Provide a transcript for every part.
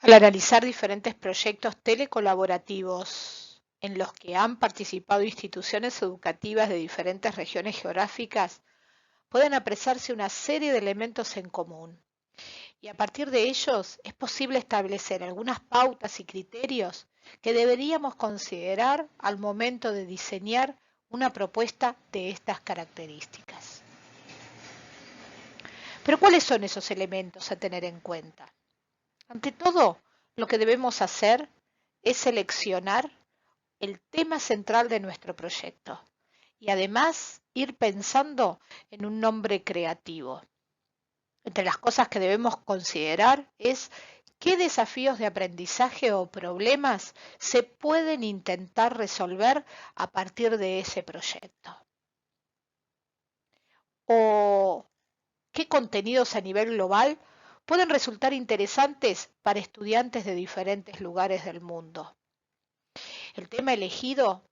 Al analizar diferentes proyectos telecolaborativos en los que han participado instituciones educativas de diferentes regiones geográficas, pueden apreciarse una serie de elementos en común. Y a partir de ellos es posible establecer algunas pautas y criterios que deberíamos considerar al momento de diseñar una propuesta de estas características. Pero ¿cuáles son esos elementos a tener en cuenta? Ante todo, lo que debemos hacer es seleccionar el tema central de nuestro proyecto y además ir pensando en un nombre creativo. Entre las cosas que debemos considerar es qué desafíos de aprendizaje o problemas se pueden intentar resolver a partir de ese proyecto. O qué contenidos a nivel global pueden resultar interesantes para estudiantes de diferentes lugares del mundo. El tema elegido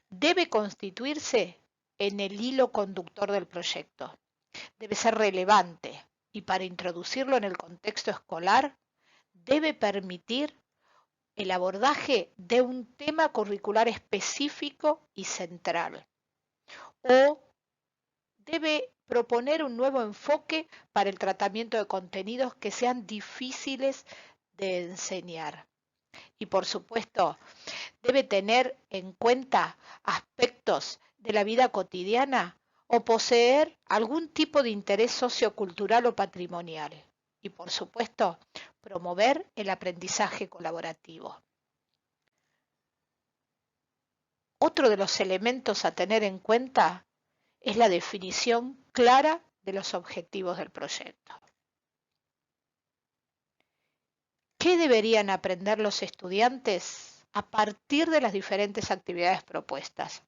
debe constituirse en el hilo conductor del proyecto. Debe ser relevante y para introducirlo en el contexto escolar debe permitir el abordaje de un tema curricular específico y central. O debe proponer un nuevo enfoque para el tratamiento de contenidos que sean difíciles de enseñar. Y por supuesto, debe tener en cuenta aspectos de la vida cotidiana o poseer algún tipo de interés sociocultural o patrimonial. Y por supuesto, promover el aprendizaje colaborativo. Otro de los elementos a tener en cuenta es la definición clara de los objetivos del proyecto. ¿Qué deberían aprender los estudiantes a partir de las diferentes actividades propuestas?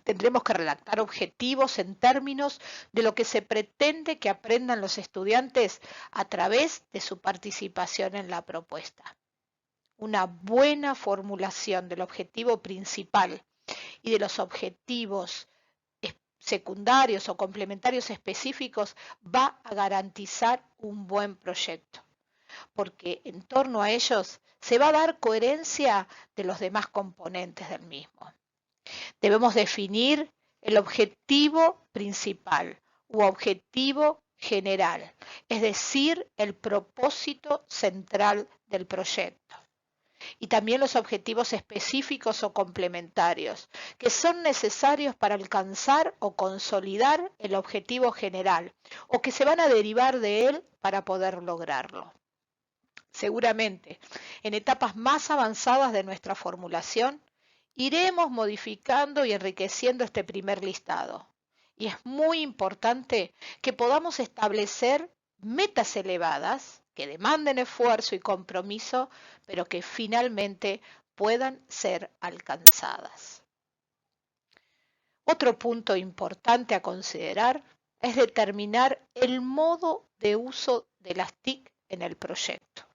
Tendremos que redactar objetivos en términos de lo que se pretende que aprendan los estudiantes a través de su participación en la propuesta. Una buena formulación del objetivo principal y de los objetivos secundarios o complementarios específicos va a garantizar un buen proyecto, porque en torno a ellos se va a dar coherencia de los demás componentes del mismo. Debemos definir el objetivo principal u objetivo general, es decir, el propósito central del proyecto. Y también los objetivos específicos o complementarios, que son necesarios para alcanzar o consolidar el objetivo general, o que se van a derivar de él para poder lograrlo. Seguramente, en etapas más avanzadas de nuestra formulación, iremos modificando y enriqueciendo este primer listado. Y es muy importante que podamos establecer metas elevadas que demanden esfuerzo y compromiso, pero que finalmente puedan ser alcanzadas. Otro punto importante a considerar es determinar el modo de uso de las TIC en el proyecto.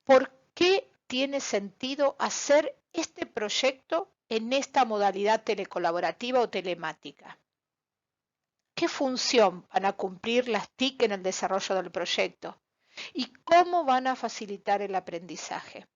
¿Por qué tiene sentido hacer este proyecto en esta modalidad telecolaborativa o telemática? ¿Qué función van a cumplir las TIC en el desarrollo del proyecto? ¿Y cómo van a facilitar el aprendizaje?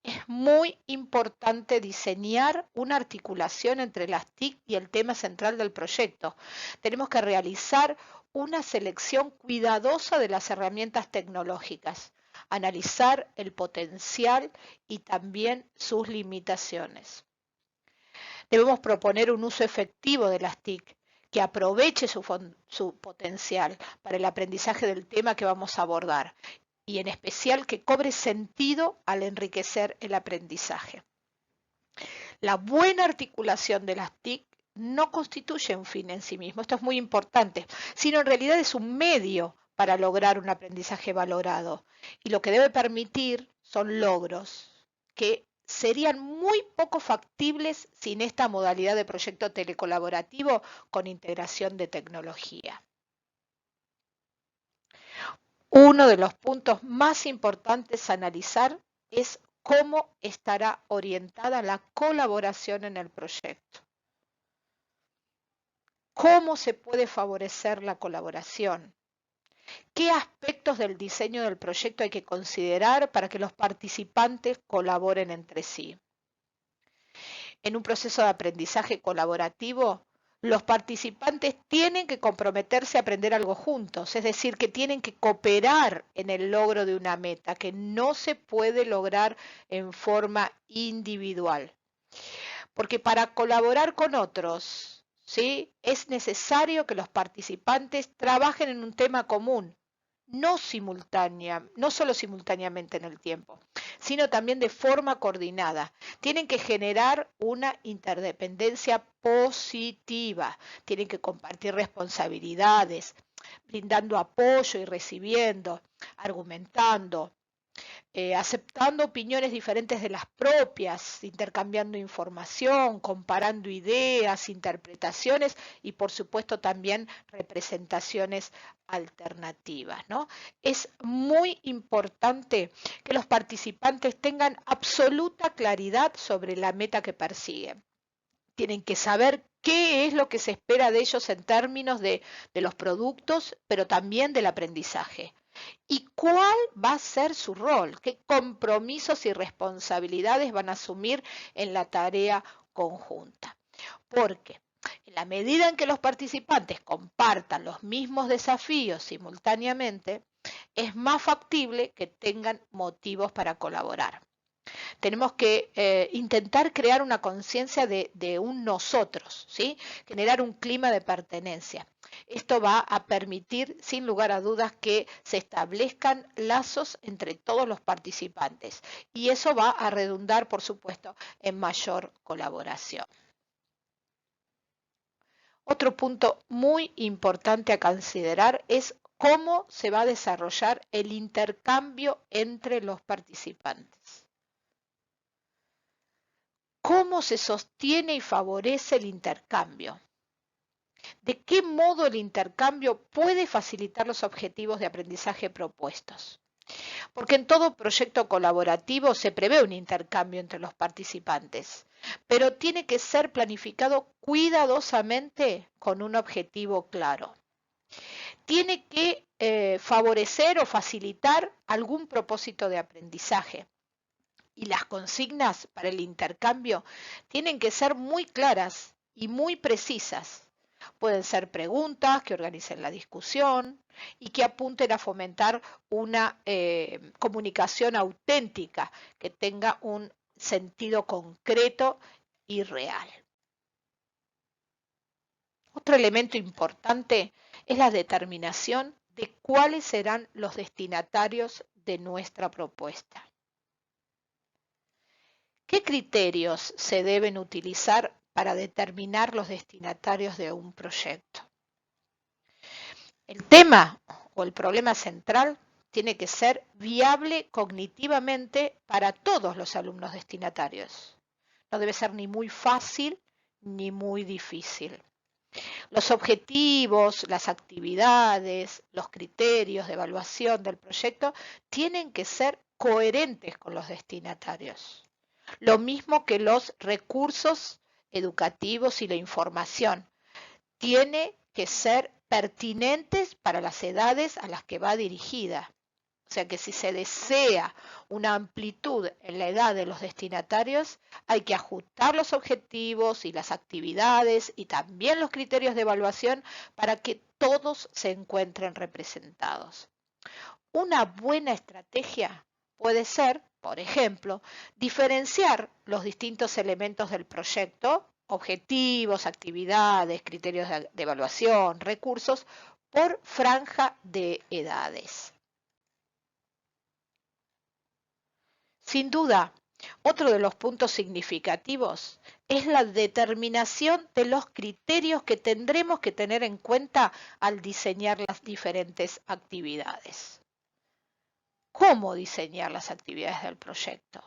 Es muy importante diseñar una articulación entre las TIC y el tema central del proyecto. Tenemos que realizar una selección cuidadosa de las herramientas tecnológicas, analizar el potencial y también sus limitaciones. Debemos proponer un uso efectivo de las TIC que aproveche su potencial para el aprendizaje del tema que vamos a abordar y en especial que cobre sentido al enriquecer el aprendizaje. La buena articulación de las TIC no constituye un fin en sí mismo, esto es muy importante, sino en realidad es un medio para lograr un aprendizaje valorado y lo que debe permitir son logros que serían muy poco factibles sin esta modalidad de proyecto telecolaborativo con integración de tecnología. Uno de los puntos más importantes a analizar es cómo estará orientada la colaboración en el proyecto. ¿Cómo se puede favorecer la colaboración? ¿Qué aspectos del diseño del proyecto hay que considerar para que los participantes colaboren entre sí? En un proceso de aprendizaje colaborativo, los participantes tienen que comprometerse a aprender algo juntos, es decir, que tienen que cooperar en el logro de una meta que no se puede lograr en forma individual. Porque para colaborar con otros, ¿sí? Es necesario que los participantes trabajen en un tema común, no solo simultáneamente en el tiempo, sino también de forma coordinada. Tienen que generar una interdependencia positiva, tienen que compartir responsabilidades, brindando apoyo y recibiendo, argumentando, aceptando opiniones diferentes de las propias, intercambiando información, comparando ideas, interpretaciones y por supuesto también representaciones alternativas, ¿no? Es muy importante que los participantes tengan absoluta claridad sobre la meta que persiguen. Tienen que saber qué es lo que se espera de ellos en términos de los productos, pero también del aprendizaje. ¿Y cuál va a ser su rol? ¿Qué compromisos y responsabilidades van a asumir en la tarea conjunta? Porque en la medida en que los participantes compartan los mismos desafíos simultáneamente, es más factible que tengan motivos para colaborar. Tenemos que intentar crear una conciencia de un nosotros, ¿sí? Generar un clima de pertenencia. Esto va a permitir, sin lugar a dudas, que se establezcan lazos entre todos los participantes y eso va a redundar, por supuesto, en mayor colaboración. Otro punto muy importante a considerar es cómo se va a desarrollar el intercambio entre los participantes. ¿Cómo se sostiene y favorece el intercambio? ¿De qué modo el intercambio puede facilitar los objetivos de aprendizaje propuestos? Porque en todo proyecto colaborativo se prevé un intercambio entre los participantes, pero tiene que ser planificado cuidadosamente con un objetivo claro. Tiene que favorecer o facilitar algún propósito de aprendizaje. Y las consignas para el intercambio tienen que ser muy claras y muy precisas. Pueden ser preguntas que organicen la discusión y que apunten a fomentar una comunicación auténtica que tenga un sentido concreto y real. Otro elemento importante es la determinación de cuáles serán los destinatarios de nuestra propuesta. ¿Qué criterios se deben utilizar para determinar los destinatarios de un proyecto? El tema o el problema central tiene que ser viable cognitivamente para todos los alumnos destinatarios. No debe ser ni muy fácil ni muy difícil. Los objetivos, las actividades, los criterios de evaluación del proyecto tienen que ser coherentes con los destinatarios. Lo mismo que los recursos educativos y la información. Tiene que ser pertinentes para las edades a las que va dirigida. O sea que si se desea una amplitud en la edad de los destinatarios, hay que ajustar los objetivos y las actividades y también los criterios de evaluación para que todos se encuentren representados. Una buena estrategia puede ser, por ejemplo, diferenciar los distintos elementos del proyecto, objetivos, actividades, criterios de evaluación, recursos, por franja de edades. Sin duda, otro de los puntos significativos es la determinación de los criterios que tendremos que tener en cuenta al diseñar las diferentes actividades. ¿Cómo diseñar las actividades del proyecto?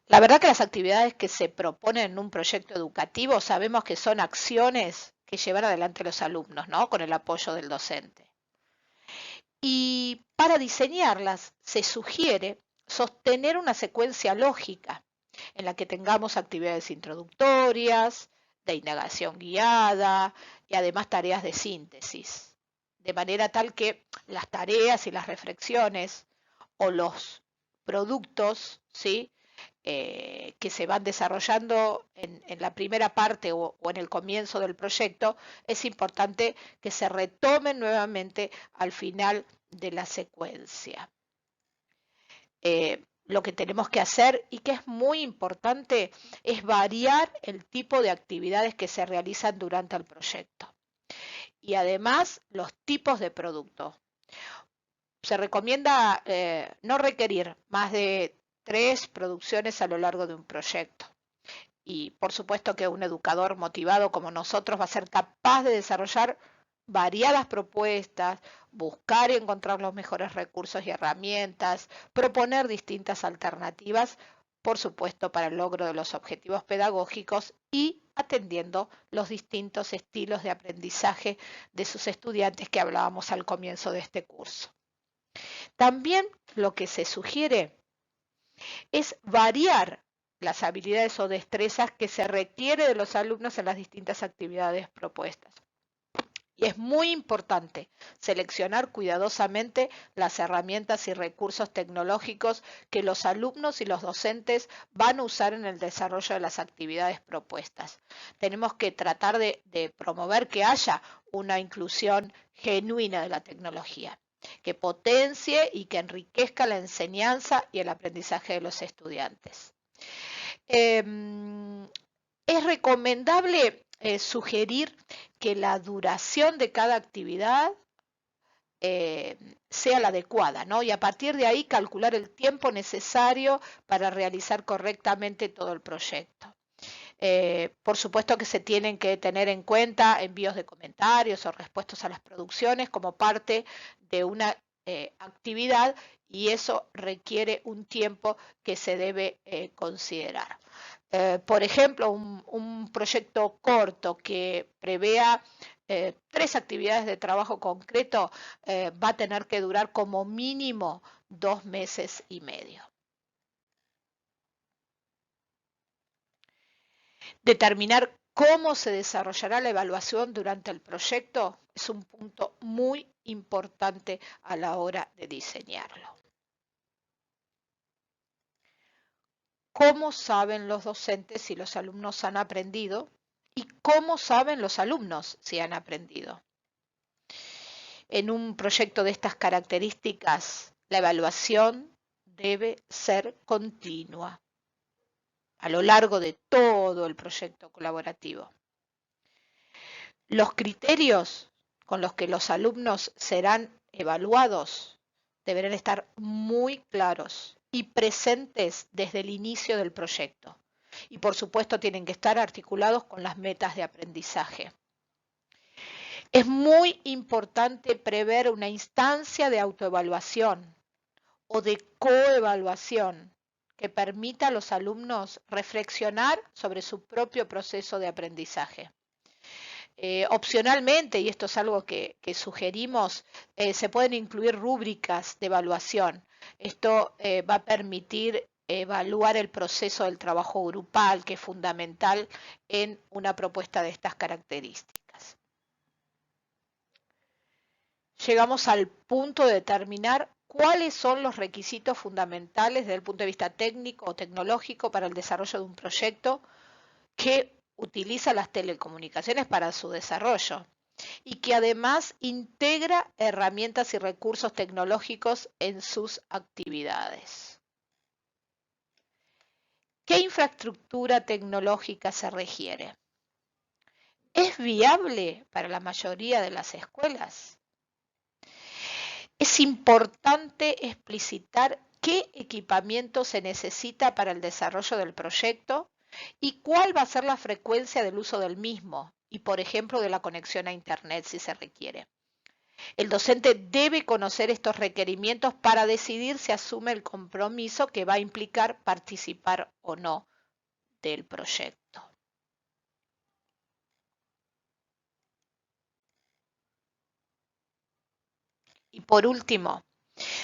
La verdad que las actividades que se proponen en un proyecto educativo sabemos que son acciones que llevan adelante los alumnos, ¿no? Con el apoyo del docente. Y para diseñarlas se sugiere sostener una secuencia lógica en la que tengamos actividades introductorias, de indagación guiada y además tareas de síntesis. de manera tal que las tareas y las reflexiones o los productos, ¿sí? Que se van desarrollando en la primera parte o en el comienzo del proyecto, es importante que se retomen nuevamente al final de la secuencia. Lo que tenemos que hacer y que es muy importante es variar el tipo de actividades que se realizan durante el proyecto y además los tipos de productos. Se recomienda no requerir más de 3 producciones a lo largo de un proyecto. Y por supuesto que un educador motivado como nosotros va a ser capaz de desarrollar variadas propuestas, buscar y encontrar los mejores recursos y herramientas, proponer distintas alternativas, por supuesto, para el logro de los objetivos pedagógicos y atendiendo los distintos estilos de aprendizaje de sus estudiantes que hablábamos al comienzo de este curso. También lo que se sugiere es variar las habilidades o destrezas que se requiere de los alumnos en las distintas actividades propuestas. Y es muy importante seleccionar cuidadosamente las herramientas y recursos tecnológicos que los alumnos y los docentes van a usar en el desarrollo de las actividades propuestas. Tenemos que tratar de promover que haya una inclusión genuina de la tecnología, que potencie y que enriquezca la enseñanza y el aprendizaje de los estudiantes. Es recomendable sugerir que la duración de cada actividad sea la adecuada, ¿no? Y a partir de ahí calcular el tiempo necesario para realizar correctamente todo el proyecto. Por supuesto que se tienen que tener en cuenta envíos de comentarios o respuestas a las producciones como parte de una actividad y eso requiere un tiempo que se debe considerar. Por ejemplo, un proyecto corto que prevea 3 actividades de trabajo concreto va a tener que durar como mínimo 2 meses y medio. Determinar cómo se desarrollará la evaluación durante el proyecto es un punto muy importante a la hora de diseñarlo. ¿Cómo saben los docentes si los alumnos han aprendido? ¿Y cómo saben los alumnos si han aprendido? En un proyecto de estas características, la evaluación debe ser continua a lo largo de todo el proyecto colaborativo. Los criterios con los que los alumnos serán evaluados deberán estar muy claros y presentes desde el inicio del proyecto. Y por supuesto tienen que estar articulados con las metas de aprendizaje. Es muy importante prever una instancia de autoevaluación o de coevaluación que permita a los alumnos reflexionar sobre su propio proceso de aprendizaje. Opcionalmente, y esto es algo que sugerimos, se pueden incluir rúbricas de evaluación. Esto va a permitir evaluar el proceso del trabajo grupal, que es fundamental en una propuesta de estas características. Llegamos al punto de determinar cuáles son los requisitos fundamentales desde el punto de vista técnico o tecnológico para el desarrollo de un proyecto que utiliza las telecomunicaciones para su desarrollo y que además integra herramientas y recursos tecnológicos en sus actividades. ¿Qué infraestructura tecnológica se requiere? ¿Es viable para la mayoría de las escuelas? Es importante explicitar qué equipamiento se necesita para el desarrollo del proyecto y cuál va a ser la frecuencia del uso del mismo y, por ejemplo, de la conexión a Internet si se requiere. El docente debe conocer estos requerimientos para decidir si asume el compromiso que va a implicar participar o no del proyecto. Y por último,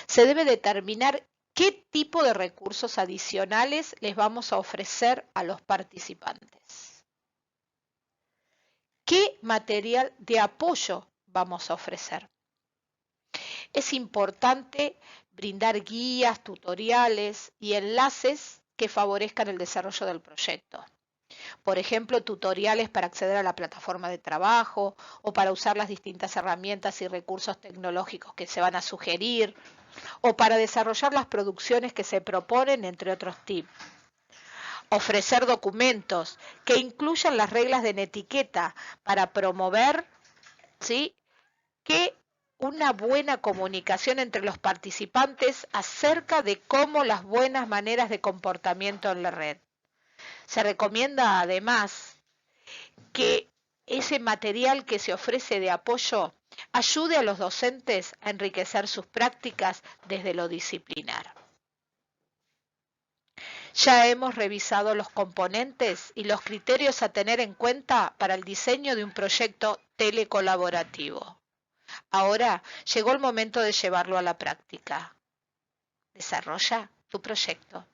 se debe determinar qué tipo de recursos adicionales les vamos a ofrecer a los participantes. ¿Qué material de apoyo vamos a ofrecer? Es importante brindar guías, tutoriales y enlaces que favorezcan el desarrollo del proyecto. Por ejemplo, tutoriales para acceder a la plataforma de trabajo o para usar las distintas herramientas y recursos tecnológicos que se van a sugerir o para desarrollar las producciones que se proponen, entre otros tips. Ofrecer documentos que incluyan las reglas de etiqueta para promover, ¿sí?, que una buena comunicación entre los participantes acerca de cómo las buenas maneras de comportamiento en la red. Se recomienda además que ese material que se ofrece de apoyo ayude a los docentes a enriquecer sus prácticas desde lo disciplinar. Ya hemos revisado los componentes y los criterios a tener en cuenta para el diseño de un proyecto telecolaborativo. Ahora llegó el momento de llevarlo a la práctica. Desarrolla tu proyecto.